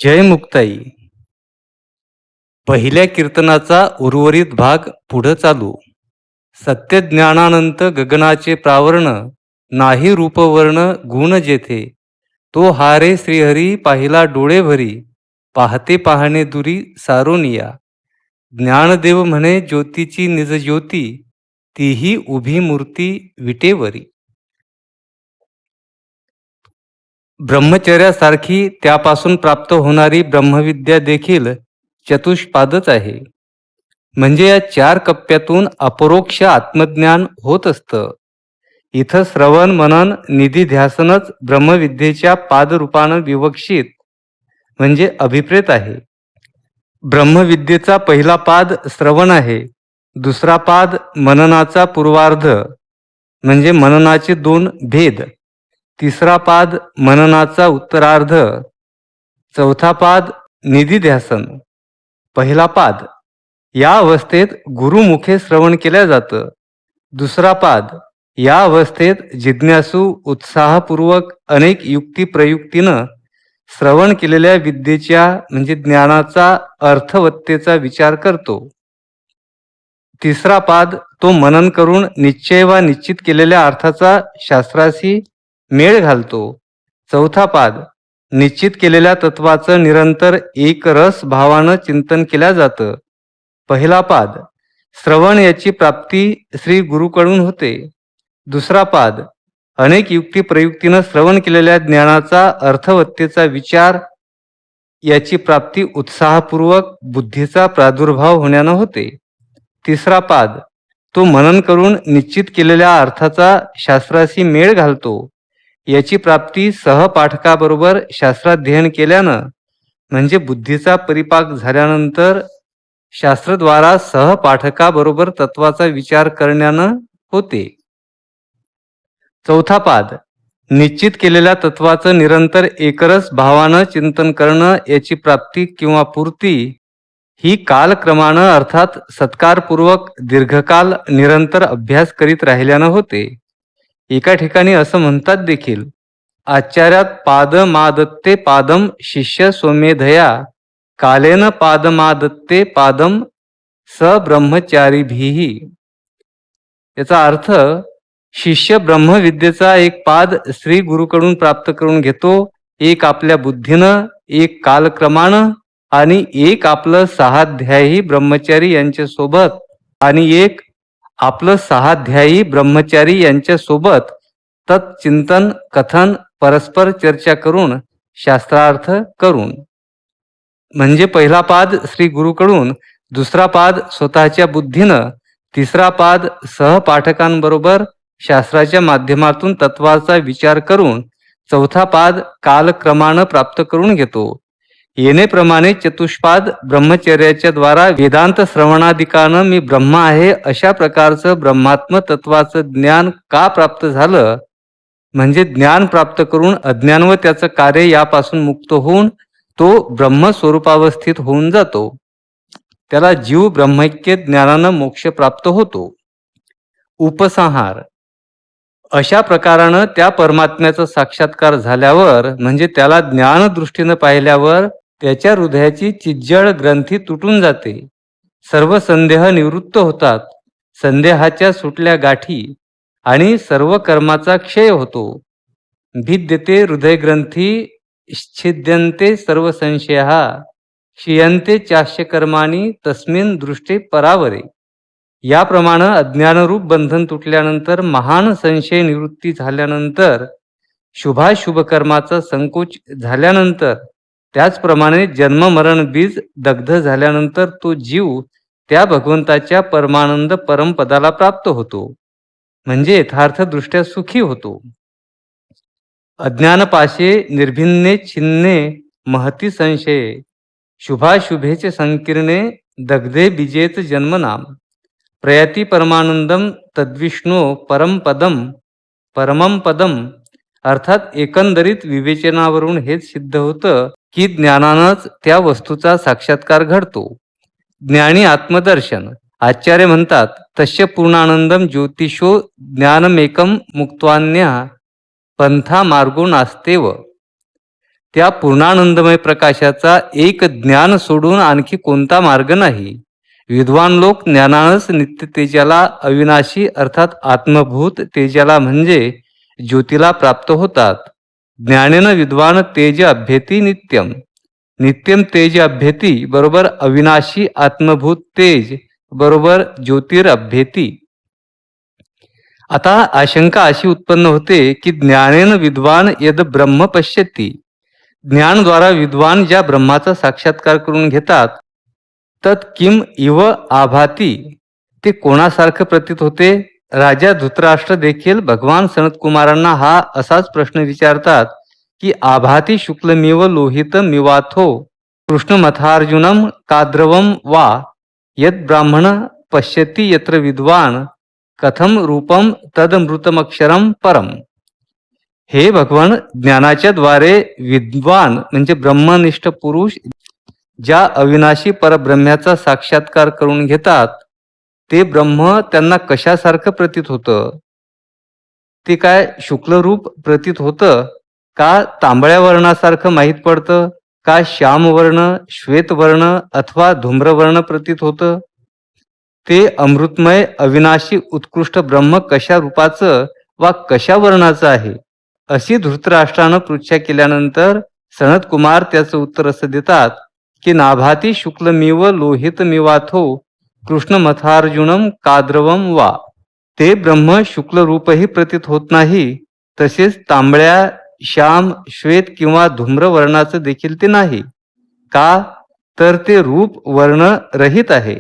जय मुक्ताई. पहिल्या कीर्तनाचा उर्वरित भाग पुढं चालू. सत्यज्ञानानंत गगनाचे प्रावरण, नाही रूपवर्ण गुण जेथे. तो हारे श्रीहरी पाहिला डोळे भरी, पाहते पाहणे दुरी सारोनिया. ज्ञानदेव म्हणे ज्योतीची निज ज्योती, तीही उभी मूर्ती विटेवरी. ब्रह्मचर्यासारखी त्यापासून प्राप्त होणारी ब्रह्मविद्या देखील चतुष्पादच आहे. म्हणजे या चार कप्प्यातून अपरोक्ष आत्मज्ञान होत असतं. इथं श्रवण मनन निधी ध्यासनच ब्रह्मविद्येच्या पादरूपानं विवक्षित म्हणजे अभिप्रेत आहे. ब्रह्मविद्येचा पहिला पाद श्रवण आहे. दुसरा पाद मननाचा पूर्वार्ध म्हणजे मननाचे दोन भेद. तिसरा पाद मननाचा उत्तरार्ध. चौथा पाद निधिध्यासन. पहिला पाद या अवस्थेत गुरुमुखे श्रवण केल्या जातं. दुसरा पाद या अवस्थेत जिज्ञासू उत्साहपूर्वक अनेक युक्तिप्रयुक्तीनं श्रवण केलेल्या विद्येच्या म्हणजे ज्ञानाचा अर्थवत्तेचा विचार करतो. तिसरा पाद तो मनन करून निश्चय वा निश्चित केलेल्या अर्थाचा शास्त्राशी मेळ घालतो. चौथा पाद निश्चित केलेल्या तत्वाचं निरंतर एक रस भावानं चिंतन केल्या जातं. पहिला पाद श्रवण याची प्राप्ती श्री गुरुकडून होते. दुसरा पाद अनेक युक्ती प्रयुक्तीनं श्रवण केलेल्या ज्ञानाचा अर्थवत्तेचा विचार याची प्राप्ती उत्साहपूर्वक बुद्धीचा प्रादुर्भाव होण्यानं होते. तिसरा पाद तो मनन करून निश्चित केलेल्या अर्थाचा शास्त्राशी मेळ घालतो. याची प्राप्ती सहपाठकाबरोबर शास्त्राध्ययन केल्यानं म्हणजे बुद्धीचा परिपाक झाल्यानंतर शास्त्रद्वारा सहपाठकाबरोबर तत्वाचा विचार करण्यानं होते. चौथा पाद निश्चित केलेल्या तत्वाचं निरंतर एकरस भावानं चिंतन करणं याची प्राप्ती किंवा पूर्ती ही कालक्रमानं अर्थात सत्कारपूर्वक दीर्घकाल निरंतर अभ्यास करीत राहिल्यानं होते. एका ठिकाणी असं म्हणतात देखील, आचार्यात पादमादत्ते पादम शिष्य सोमेधया कालेन पादमादत्ते पादम स ब्रह्मचारीभिही. याचा अर्थ शिष्य ब्रह्मविद्येचा एक पाद श्री गुरुकडून प्राप्त करून घेतो. एक आपल्या बुद्धीनं, एक कालक्रमानं आणि एक आपलं सहाध्यायी ब्रह्मचारी यांच्या सोबत आणि एक आपलं सहाध्यायी ब्रह्मचारी यांच्या सोबत तत्चिंतन कथन परस्पर चर्चा करून शास्त्रार्थ करून. म्हणजे पहिला पाद श्री गुरुकडून, दुसरा पाद स्वतःच्या बुद्धीनं, तिसरा पाद सहपाठकांबरोबर शास्त्राच्या माध्यमातून तत्वाचा विचार करून, चौथा पाद कालक्रमानं प्राप्त करून घेतो. येणेप्रमाणे चतुष्पाद ब्रह्मचर्याच्या द्वारा वेदांत श्रवणाधिकानं मी ब्रह्म आहे अशा प्रकारचं ब्रह्मात्म तत्वाचं ज्ञान का प्राप्त झालं. म्हणजे ज्ञान प्राप्त करून अज्ञान व त्याचं कार्य यापासून मुक्त होऊन तो ब्रह्मस्वरूपावस्थित होऊन जातो. त्याला जीव ब्रह्मैक्य ज्ञानानं मोक्ष प्राप्त होतो. उपसंहार अशा प्रकारानं त्या परमात्म्याचा साक्षात्कार झाल्यावर म्हणजे त्याला ज्ञानदृष्टीनं पाहिल्यावर त्याच्या हृदयाची चिज्जळ ग्रंथी तुटून जाते. सर्व संदेह निवृत्त होतात. संदेहाच्या सुटल्या गाठी आणि सर्व कर्माचा क्षय होतो. भिद्यते हृदयग्रंथी छिद्यन्ते सर्व संशया क्षीयन्ते चाश्य कर्माणी तस्मिन दृष्टे परावरे. याप्रमाणे अज्ञानरूप बंधन तुटल्यानंतर, महान संशय निवृत्ती झाल्यानंतर, शुभाशुभ कर्माचा संकोच झाल्यानंतर, त्याचप्रमाणे जन्म मरण बीज दग्ध झाल्यानंतर तो जीव त्या भगवंताच्या परमानंद परमपदाला प्राप्त होतो. म्हणजे यथार्थदृष्ट्या सुखी होतो. अज्ञानपाशे निर्भिन्ने छिन्ने महती संशये शुभाशुभेचे संकीर्णे दग्धे बीजेच जन्मनाम प्रयती परमानंदम तद्विष्णू परमपदम परमम पदम. अर्थात एकंदरीत विवेचनावरून हेच सिद्ध होतं की ज्ञानानंच त्या वस्तूचा साक्षात्कार घडतो. ज्ञानी आत्मदर्शन. आचार्य म्हणतात, तस्य पूर्णानंदम ज्योतिषो ज्ञानमेकम मुक्त्वान्य पंथा मार्गो नास्तेव. त्या पूर्णानंदमय प्रकाशाचा एक ज्ञान सोडून आणखी कोणता मार्ग नाही. विद्वान लोक ज्ञानानंच नित्य तेजाला, अविनाशी अर्थात आत्मभूत तेजाला म्हणजे ज्योतीला प्राप्त होतात. ज्ञानेन विद्वान तेज अभ्येती नित्यम. नित्यम तेज अभ्येती बरोबर अविनाशी आत्मभूत तेज बरोबर ज्योतिरभ्येती. आता आशंका अशी उत्पन्न होते की ज्ञानेन विद्वान यद ब्रह्म पश्यती. ज्ञानद्वारा विद्वान ज्या ब्रह्माचा साक्षात्कार करून घेतात, तत् किम इव आभाती, ते कोणासारखं प्रतीत होते. राजा धृतराष्ट्र देखील भगवान सनतकुमारांना हा असाच प्रश्न विचारतात की आभाती शुक्लमिव लोहित मिवाथो कृष्णमथार्जुनम काद्रवम वा यद ब्राह्मण पश्यती यत्र विद्वान कथम रूपम तदमृतमक्षरम परम. हे भगवान, ज्ञानाच्या द्वारे विद्वान म्हणजे ब्रह्मनिष्ठ पुरुष ज्या अविनाशी परब्रह्म्याचा साक्षात्कार करून घेतात, ते ब्रह्म त्यांना कशासारखं प्रतीत होतं. ते काय शुक्ल रूप प्रतीत होतं का तांबड्या वर्णासारखं माहीत पडतं का श्यामवर्ण, श्वेतवर्ण अथवा धूम्रवर्ण प्रतीत होतं. ते अमृतमय अविनाशी उत्कृष्ट ब्रह्म कशा रूपाचं वा कशा वर्णाचं आहे, अशी धृतराष्ट्रानं पृच्छा केल्यानंतर सनत कुमार त्याचं उत्तर असं देतात की नाभाती शुक्लमिव लोहित मिवाथो कृष्णमथार्जुनम काद्रवम वा. ते ब्रह्म शुक्ल रूपही प्रतीत होत नाही, तसेच तांबड्या, श्याम, श्वेत किंवा धूम्र वर्णाचं देखील ते नाही. का तर ते रूप वर्ण रहित आहे.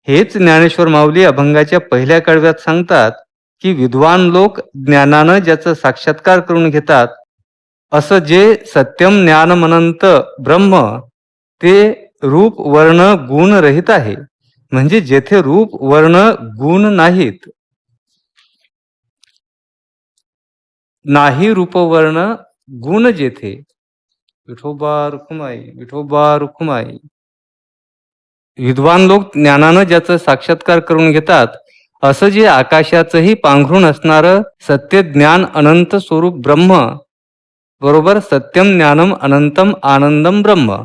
हेच ज्ञानेश्वर माऊली अभंगाच्या पहिल्या कडव्यात सांगतात की विद्वान लोक ज्ञानानं ज्याचा साक्षात्कार करून घेतात, असं जे सत्यम ज्ञानमनंत ब्रह्म ते रूप वर्ण गुण रहित आहे. म्हणजे जेथे रूप वर्ण गुण नाहीत, नाही रूपवर्ण गुण जेथे. विठोबा रुक्माई, विठोबा रुक्माई. विद्वान लोक ज्ञानानं ज्याचा साक्षात्कार करून घेतात, असं जे आकाशाचंही पांघरून असणारं सत्य ज्ञान अनंत स्वरूप ब्रह्म बरोबर सत्यम ज्ञानम अनंतम आनंदम ब्रह्म,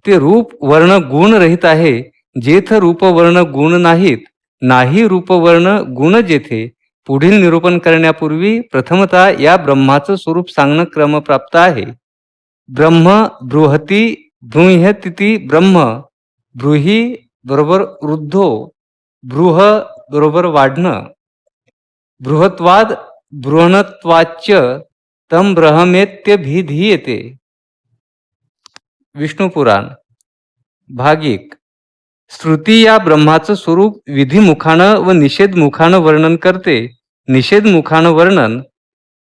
ते रूप वर्ण गुण रहित आहे. जेथ रूप वर्ण गुण नाहीत, नाही रूप वर्ण गुण जेथे. पुढील निरूपण करण्यापूर्वी प्रथमतः या ब्रह्माचं स्वरूप सांगणं क्रमप्राप्त आहे. ब्रह्म बृहती बृह्यतिथी ब्रह्म. ब्रूही बरोबर वृद्धो, बृह बरोबर वाढणं. बृहत्वाद बृहणत्वाच्च तम ब्रह्मेत्य भिधीयते. विष्णू पुराण भाग 1. श्रुती या ब्रह्माचं स्वरूप विधिमुखानं व निषेधमुखानं वर्णन करते. निषेधमुखानं वर्णन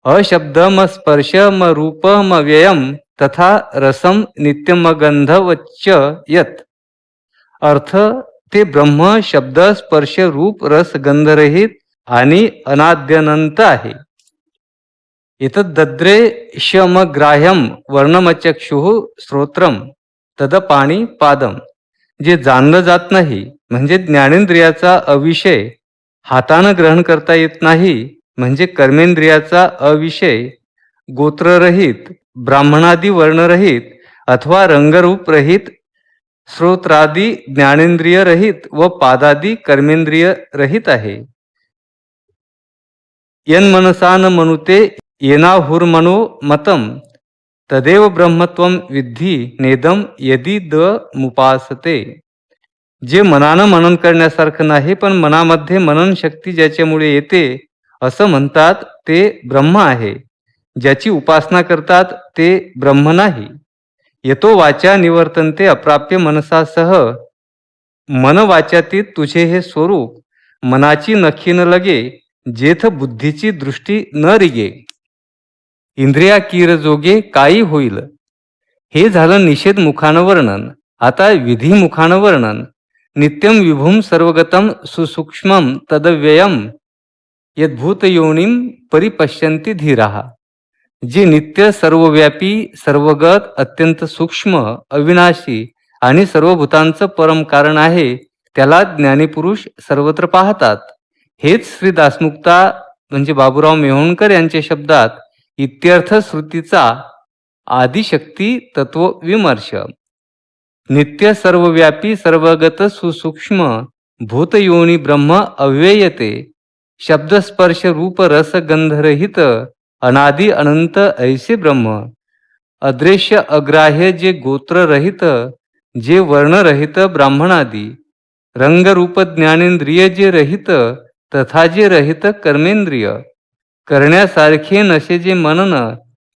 अशब्द म स्पर्श म रूप म व्ययम तथा रसम नित्यम गंध वच्च यत. अर्थ, ते ब्रह्म शब्द स्पर्श रूप रस गंधरहित आणि अनाद्यनंत आहे. एतद्दद्रे शमग्राह्यम वर्णमचक्षुः श्रोत्रम तदपाणी पादम. जे जाणलं जात नाही म्हणजे ज्ञानेंद्रियाचा अविषय, हातानं ग्रहण करता येत नाही म्हणजे कर्मेंद्रियाचा अविषय, गोत्ररहित, ब्राह्मणादी वर्णरहित अथवा रंगरूप रहित, श्रोत्रादी ज्ञानेंद्रिय रहित व पादादी कर्मेंद्रिय रहित आहे. यन्मनसा न मनुते येनाहुर्मनो मतम तदेव ब्रह्मत्वम विद्धी नेदम यदि द मुपासते. जे मनानं मनन करण्यासारखं नाही, पण मनामध्ये मनन शक्ती ज्याच्यामुळे येते असं म्हणतात ते ब्रह्म आहे. ज्याची उपासना करतात ते ब्रह्म नाही. येतो वाचा निवर्तनते अप्राप्य मनसासह. मन वाच्यातीत तुझे हे स्वरूप, मनाची नखी न लगे, जेथ बुद्धीची दृष्टी न रिगे. इंद्रिया कीर जोगे काही होईल. हे झालं निषेध मुखानं वर्णन. आता विधी मुखानं वर्णन. नित्यम विभूम सर्वगतम सुसूक्ष्मम तदव्ययम यद्भूत योनिम परिपश्यन्ति धीराः. जे नित्य सर्वव्यापी सर्वगत अत्यंत सूक्ष्म अविनाशी आणि सर्व भूतांचं परम कारण आहे, त्याला ज्ञानीपुरुष सर्वत्र पाहतात. हेच श्री दासमुक्ता म्हणजे बाबूराव मेहोणकर यांच्या शब्दात इत्यर्थ श्रुतीचा आदिशक्ती तत्व विमर्श. नित्य सर्वव्यापी सर्वगत सुसूक्ष्म भूतयोनी ब्रह्म अव्ययते शब्दस्पर्श रूप रस गंधरहित अनादि अनंत ऐसे ब्रह्म. अदृश्य अग्राह्य जे गोत्ररहित जे वर्णरहित ब्राह्मणादी. रंगरूप ज्ञानेंद्रिय जे रहित तथा जे रहित कर्मेंद्रिय. करण्यासारखे नसे जे मनन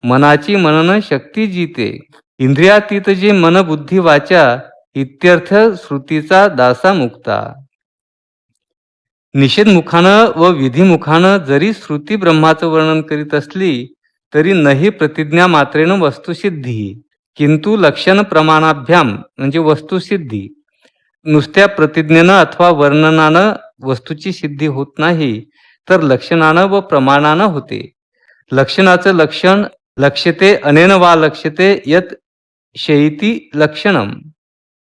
मनाची मनन शक्ती जीते. इंद्रियातीत जे मन बुद्धी वाचा इत्यर्थ श्रुतीचा दासा मुक्ता. निषेधमुखानं व विधिमुखानं जरी श्रुती ब्रह्माचं वर्णन करीत असली तरी नही प्रतिज्ञा मात्रेनं वस्तुसिद्धी किंतु लक्षण प्रमाणाभ्याम म्हणजे वस्तुसिद्धी. नुसत्या प्रतिज्ञेनं अथवा वर्णनानं वस्तूची सिद्धी होत नाही तर लक्षणानं व प्रमाणानं होते. लक्षणाचं लक्षण लक्ष्यते अनेन वा लक्ष्यते यत शैती लक्षणम.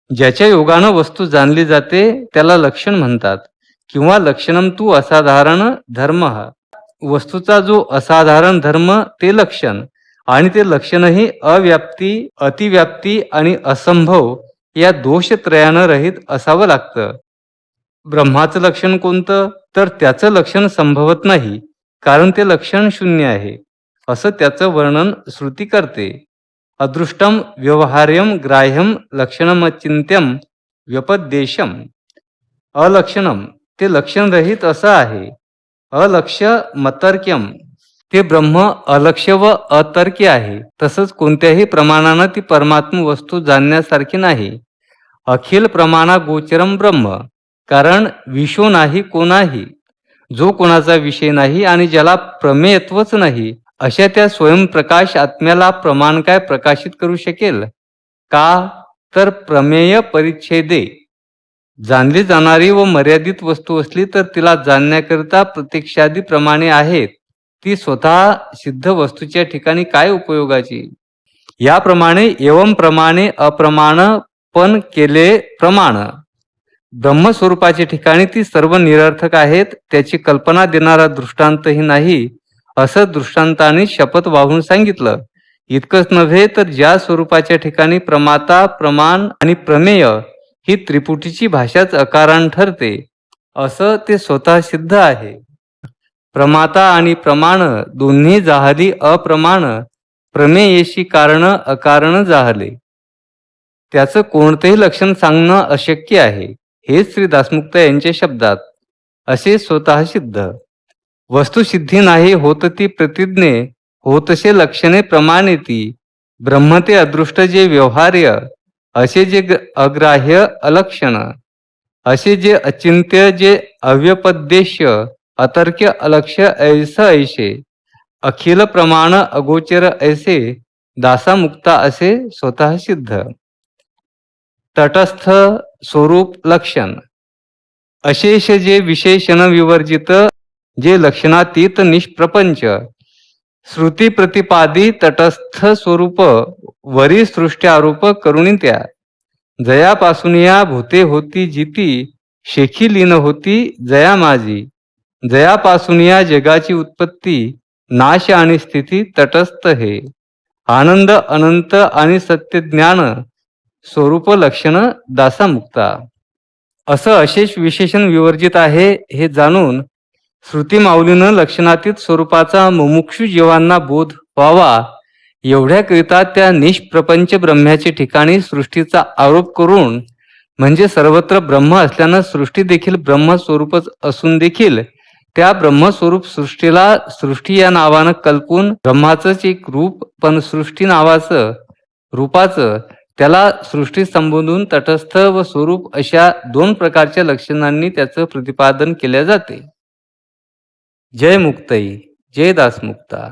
ज्याच्या योगानं वस्तू जाणली जाते त्याला लक्षण म्हणतात किंवा लक्षणम तू असाधारण धर्म. वस्तूचा जो असाधारण धर्म ते लक्षण आणि ते लक्षणही अव्याप्ती अतिव्याप्ती आणि असंभव या दोषत्रयानं रहित असावं लागतं. ब्रह्माचं लक्षण कोणतं तर त्याचं लक्षण संभवत नाही कारण ते लक्षण शून्य आहे असं त्याचं वर्णन श्रुती करते. अदृष्टम व्यवहार्यम ग्राह्यम लक्षणमचिंत्यम व्यपदेशम. अलक्षणम ते लक्षणरहित असं आहे. अलक्ष्य मतर्क्यम ते ब्रह्म अलक्ष्य व अतर्क्य आहे. तसंच कोणत्याही प्रमाणानं ती परमात्म वस्तू जाणण्यासारखी नाही. अखिल प्रमाणा गोचरम ब्रह्म कारण विषो नाही कोणाही. जो कोणाचा विषय नाही आणि ज्याला प्रमेयत्वच नाही अशा त्या स्वयंप्रकाश आत्म्याला प्रमाण काय प्रकाशित करू शकेल का तर प्रमेय परिच्छेदे. जाणली जाणारी व मर्यादित वस्तू असली तर तिला जाणण्याकरिता प्रत्यक्षादी प्रमाणे आहेत. ती स्वतः सिद्ध वस्तूच्या ठिकाणी काय उपयोगाची. याप्रमाणे एवं प्रमाणे अप्रमाण पण केले प्रमाण. ब्रह्मस्वरूपाच्या ठिकाणी ती सर्व निरर्थक आहेत त्याची कल्पना देणारा दृष्टांतही नाही असं दृष्टांताने शपथ वाहून सांगितलं. इतकंच नव्हे तर ज्या स्वरूपाच्या ठिकाणी प्रमाता प्रमाण आणि प्रमेय ही त्रिपुटीची भाषाच अकारण ठरते असं ते स्वतः सिद्ध आहे. प्रमाता आणि प्रमाण दोन्ही जाहली अप्रमाण प्रमेयेशी कारण अकारण जाहले. त्याचं कोणतेही लक्षण सांगणं अशक्य आहे हे श्री दासमुक्त यांच्या शब्दात असे स्वतः सिद्ध. वस्तुसिद्धी नाही होत ती प्रतिज्ञे होतसे लक्षणे प्रमाणेती. ब्रह्म ते अदृष्ट जे व्यवहार्य असे जे अग्राह्य अलक्षण असे जे अचिंत्य जे अव्यपदेश्य अतर्क्य अलक्ष्य ऐस ऐसे अखिल प्रमाण अगोचर ऐसे दासा मुक्ता असे स्वतः सिद्ध. तटस्थ स्वरूप लक्षण अशेष जे विशेषण विवर्जित जे लक्षणातीत निष्प्रपंच. श्रुती प्रतिपादी तटस्थ स्वरूप वरी सृष्ट्यारूप करुणी त्या. जयापासून या भूते होती जिती शेखी लीन होती जया माझी. जयापासून या जगाची उत्पत्ती नाश आणि स्थिती तटस्थ हे. आनंद अनंत आणि सत्य ज्ञान स्वरूप लक्षण दासा मुक्ता. असं अशेष विशेषण विवर्जित आहे हे जाणून श्रुती माऊलीनं लक्षणातीत स्वरूपाचा मुमुक्षु जीवांना बोध व्हावा एवढ्याकरिता त्या निष्प्रपंच ब्रह्म्याच्या ठिकाणी सृष्टीचा आरोप करून म्हणजे सर्वत्र ब्रह्म असल्यानं सृष्टी देखील ब्रह्मस्वरूपच असून देखील त्या ब्रह्मस्वरूप सृष्टीला सृष्टी या नावानं कल्पून ब्रह्माचंच एक रूप पण सृष्टी नावाचं रूपाचं त्याला सृष्टी संबोधून तटस्थ व स्वरूप अशा दोन प्रकारच्या लक्षणांनी त्याचं प्रतिपादन केले जाते. जय मुक्ताई, जय दासमुक्ता.